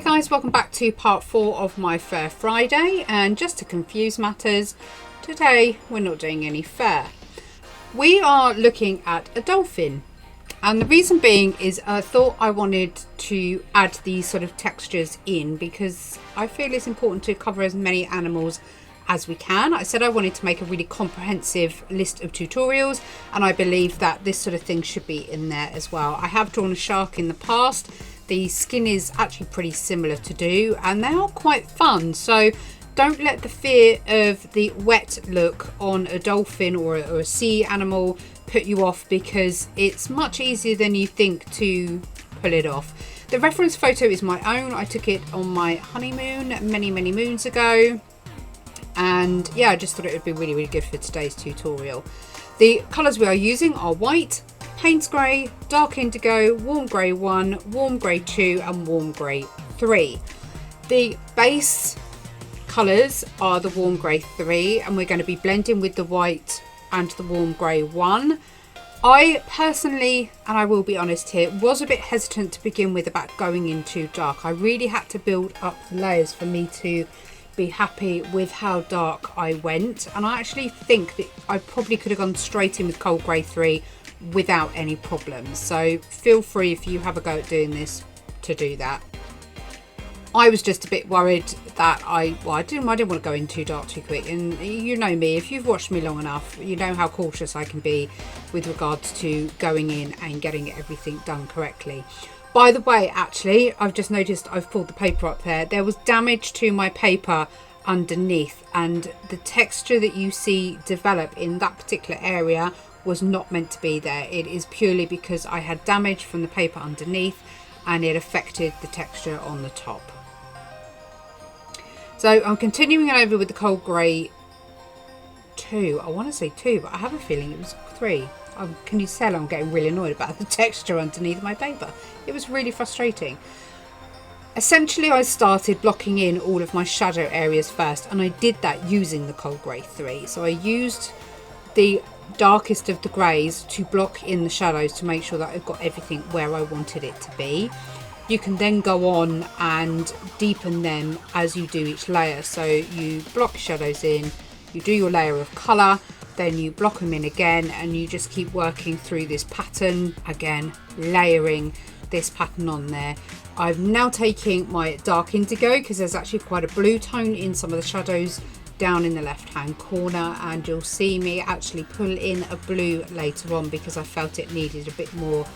Hey guys, welcome back to part 4 of my Fur Friday, and just to confuse matters, today we're not doing any fur. We are looking at a dolphin, and the reason being is I thought I wanted to add these sort of textures in because I feel it's important to cover as many animals as we can. I said I wanted to make a really comprehensive list of tutorials, and I believe that this sort of thing should be in there as well. I have drawn a shark in the past. The skin is actually pretty similar to do, and they are quite fun, so don't let the fear of the wet look on a dolphin or a sea animal put you off, because it's much easier than you think to pull it off. The reference photo is my own. I took it on my honeymoon many moons ago, and yeah, I just thought it would be really good for today's tutorial. The colours we are using are white, Payne's grey, dark indigo, warm grey 1, warm grey 2 and warm grey 3. The base colours are the warm grey 3, and we're going to be blending with the white and the warm grey 1. I personally, and I will be honest here, was a bit hesitant to begin with about going into dark. I really had to build up the layers for me to be happy with how dark I went, and I actually think that I probably could have gone straight in with cold grey 3 without any problems. So feel free, if you have a go at doing this, to do that. I was just a bit worried that I didn't want to go in too dark too quick, and you know me, if you've watched me long enough, you know how cautious I can be with regards to going in and getting everything done correctly. By the way, actually, I've just noticed I've pulled the paper up there. There was damage to my paper underneath, and the texture that you see develop in that particular area was not meant to be there. It is purely because I had damage from the paper underneath and it affected the texture on the top. So I'm continuing over with the cold grey 2. I want to say 2, but I have a feeling it was 3. Can you tell I'm getting really annoyed about the texture underneath my paper? It was really frustrating. Essentially, I started blocking in all of my shadow areas first, and I did that using the cold grey 3. So I used the darkest of the greys to block in the shadows to make sure that I've got everything where I wanted it to be. You can then go on and deepen them as you do each layer. So you block shadows in, you do your layer of colour, then you block them in again, and you just keep working through this pattern, again layering this pattern on there. I'm now taking my dark indigo, because there's actually quite a blue tone in some of the shadows down in the left hand corner, and you'll see me actually pull in a blue later on because I felt it needed a bit more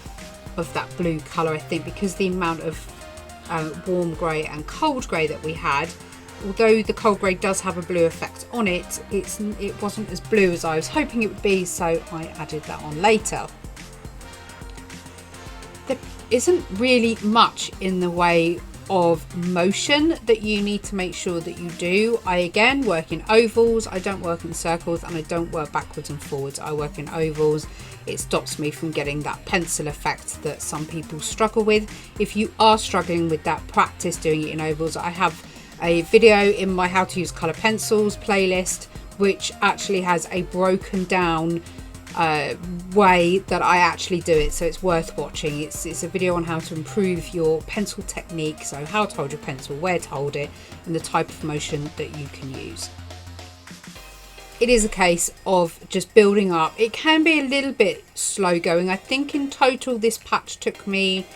of that blue colour. I think because the amount of warm grey and cold grey that we had, although the cold grey does have a blue effect on it, it wasn't as blue as I was hoping it would be, so I added that on later. There isn't really much in the way of motion that you need to make sure that you do. I again work in ovals. I don't work in circles, and I don't work backwards and forwards. I work in ovals. It stops me from getting that pencil effect that some people struggle with. If you are struggling with that, practice doing it in ovals. I have a video in my how to use colour pencils playlist which actually has a broken down way that I actually do it, so it's worth watching. It's a video on how to improve your pencil technique, so how to hold your pencil, where to hold it, and the type of motion that you can use. It is a case of just building up. It can be a little bit slow going. I think in total this patch took me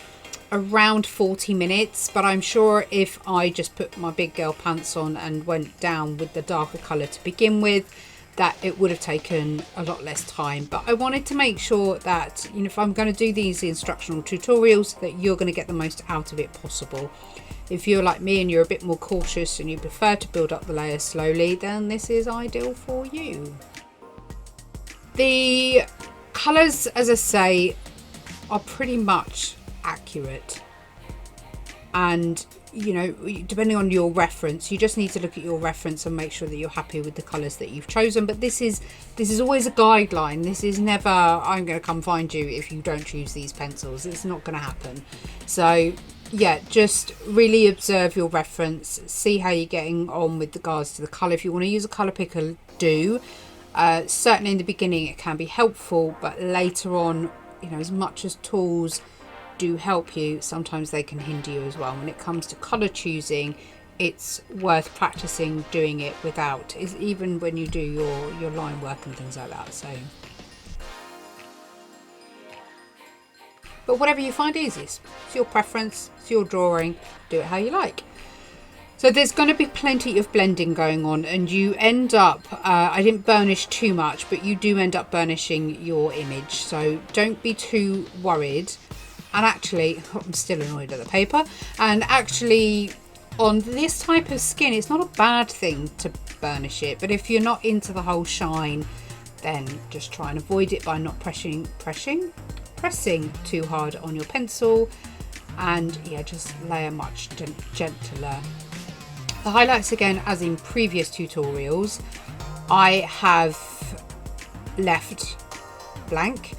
around 40 minutes, but I'm sure if I just put my big girl pants on and went down with the darker colour to begin with, that it would have taken a lot less time. But I wanted to make sure that, you know, if I'm going to do these instructional tutorials, that you're going to get the most out of it possible. If you're like me and you're a bit more cautious and you prefer to build up the layers slowly, then this is ideal for you. The colours, as I say, are pretty much accurate, and you know, depending on your reference, you just need to look at your reference and make sure that you're happy with the colours that you've chosen. But this is always a guideline. This is never, I'm going to come find you if you don't choose these pencils. It's not going to happen. So yeah, just really observe your reference, see how you're getting on with regards to the colour. If you want to use a colour picker, do. Certainly in the beginning it can be helpful, but later on, you know, as much as tools do help you, sometimes they can hinder you as well. When it comes to colour choosing, it's worth practicing doing it without, even when you do your line work and things like that. So, but whatever you find easiest, it's your preference, it's your drawing, do it how you like. So there's going to be plenty of blending going on, and you end up, I didn't burnish too much, but you do end up burnishing your image. So don't be too worried. And actually, I'm still annoyed at the paper. And actually, on this type of skin, it's not a bad thing to burnish it. But if you're not into the whole shine, then just try and avoid it by not pressing too hard on your pencil. And yeah, just layer much gentler. The highlights, again, as in previous tutorials, I have left blank.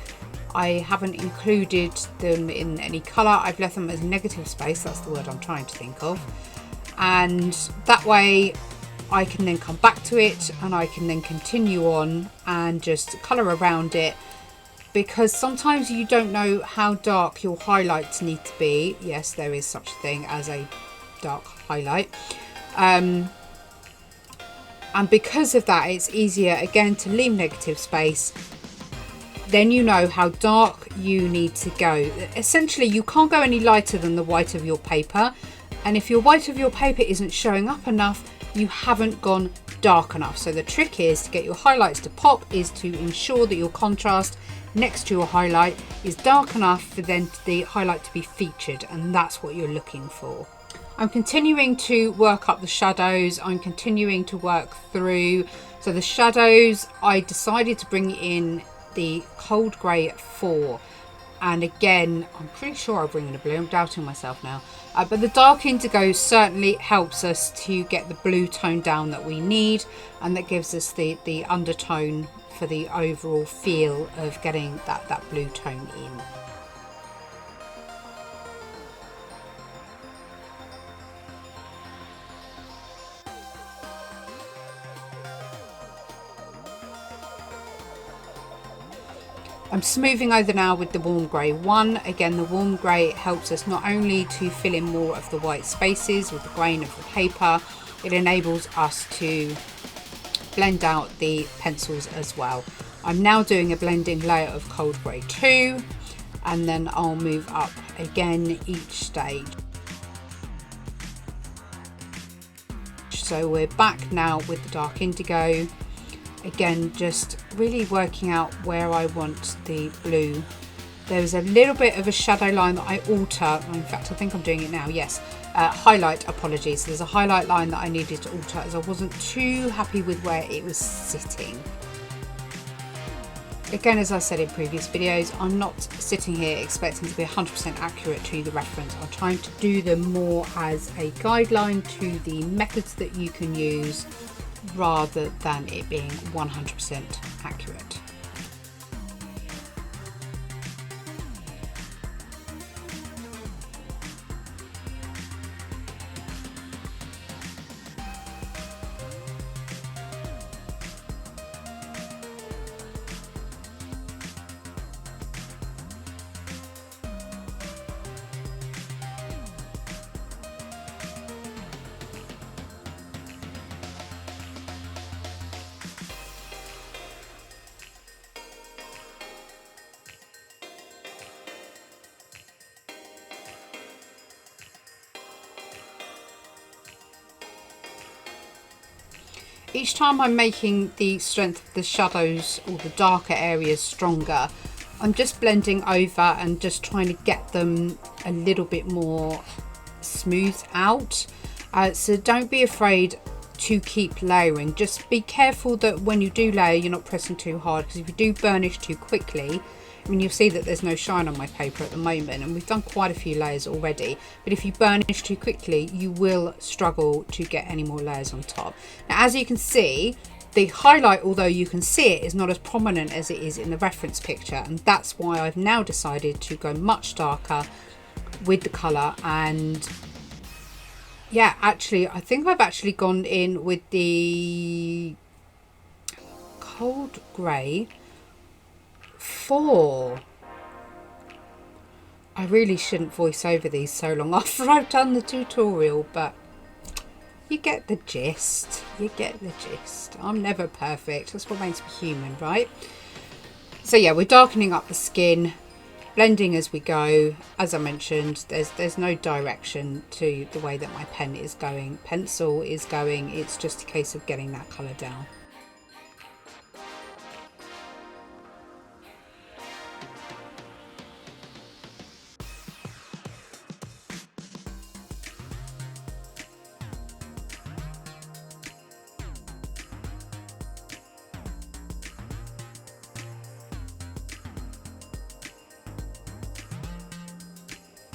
I haven't included them in any colour. I've left them as negative space. That's the word I'm trying to think of. And that way I can then come back to it and I can then continue on and just colour around it, because sometimes you don't know how dark your highlights need to be. Yes, there is such a thing as a dark highlight. And because of that, it's easier again to leave negative space. Then you know how dark you need to go. Essentially, you can't go any lighter than the white of your paper, and if your white of your paper isn't showing up enough, you haven't gone dark enough. So the trick is to get your highlights to pop, is to ensure that your contrast next to your highlight is dark enough for then the highlight to be featured, and that's what you're looking for. I'm continuing to work up the shadows. I'm continuing to work through. So the shadows, I decided to bring in the cold grey at 4. And again, I'm pretty sure I'll bring in a blue. I'm doubting myself now. But the dark indigo certainly helps us to get the blue tone down that we need. And that gives us the undertone for the overall feel of getting that blue tone in. I'm smoothing over now with the warm grey 1. Again, the warm grey helps us not only to fill in more of the white spaces with the grain of the paper, it enables us to blend out the pencils as well. I'm now doing a blending layer of cold grey 2, and then I'll move up again each stage. So we're back now with the dark indigo. Again, just really working out where I want the blue. There's a little bit of a shadow line that I alter. In fact, I think I'm doing it now. Yes, highlight, apologies. There's a highlight line that I needed to alter as I wasn't too happy with where it was sitting. Again, as I said in previous videos, I'm not sitting here expecting to be 100% accurate to the reference. I'm trying to do them more as a guideline to the methods that you can use, rather than it being 100% accurate. Each time I'm making the strength of the shadows or the darker areas stronger, I'm just blending over and just trying to get them a little bit more smoothed out. So don't be afraid to keep layering. Just be careful that when you do layer, you're not pressing too hard, because if you do burnish too quickly, I mean, you'll see that there's no shine on my paper at the moment, and we've done quite a few layers already, but if you burnish too quickly, you will struggle to get any more layers on top. Now, as you can see, the highlight, although you can see it, is not as prominent as it is in the reference picture, and that's why I've now decided to go much darker with the colour. And yeah, actually, I think I've actually gone in with the cold grey 4. I really shouldn't voice over these so long after I've done the tutorial, but you get the gist. You get the gist. I'm never perfect. That's what makes me human, right? So yeah, we're darkening up the skin, blending as we go. As I mentioned, there's no direction to the way that my pen is going, pencil is going. It's just a case of getting that colour down.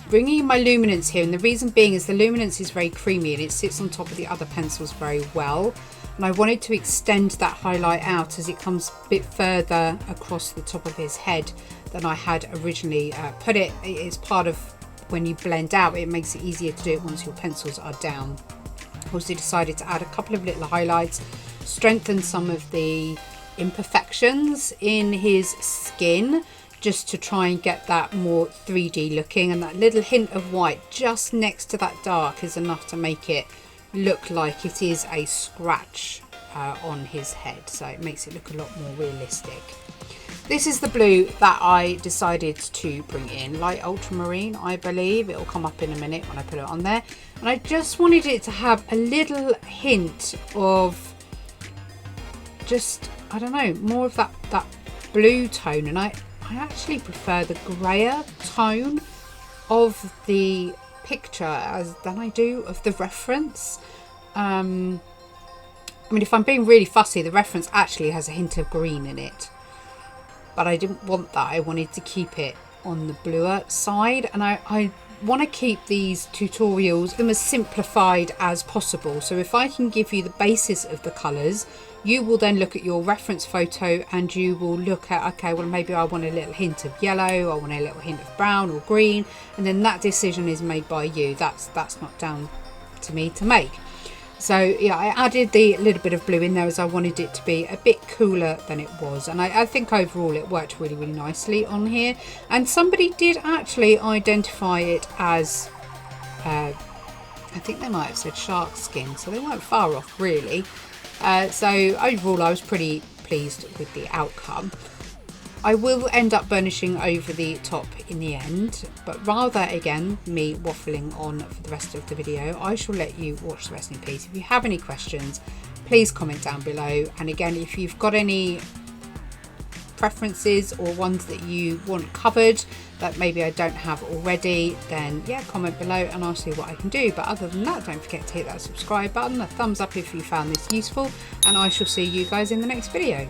Bringing in my luminance here, and the reason being is the luminance is very creamy and it sits on top of the other pencils very well, and I wanted to extend that highlight out as it comes a bit further across the top of his head than I had originally put it. It's part of when you blend out, it makes it easier to do it once your pencils are down. Also decided to add a couple of little highlights, strengthen some of the imperfections in his skin, just to try and get that more 3D looking, and that little hint of white just next to that dark is enough to make it look like it is a scratch on his head, so it makes it look a lot more realistic. This is the blue that I decided to bring in, light ultramarine, I believe. It will come up in a minute when I put it on there, and I just wanted it to have a little hint of just, I don't know, more of that blue tone, and I actually prefer the grayer tone of the picture than I do of the reference. I mean, if I'm being really fussy, the reference actually has a hint of green in it, but I didn't want that. I wanted to keep it on the bluer side, and I want to keep these tutorials them as simplified as possible. So if I can give you the basis of the colours, you will then look at your reference photo and you will look at, okay, well, maybe I want a little hint of yellow, I want a little hint of brown or green, and then that decision is made by you. That's not down to me to make. So yeah, I added the little bit of blue in there as I wanted it to be a bit cooler than it was, and I think overall it worked really, really nicely on here. And somebody did actually identify it as I think they might have said shark skin, so they weren't far off really. So overall I was pretty pleased with the outcome. I will end up burnishing over the top in the end, but rather again me waffling on for the rest of the video, I shall let you watch the rest in peace. If you have any questions, please comment down below, and again, if you've got any preferences or ones that you want covered that maybe I don't have already, then yeah, comment below and I'll see what I can do. But other than that, don't forget to hit that subscribe button, a thumbs up if you found this useful, and I shall see you guys in the next video.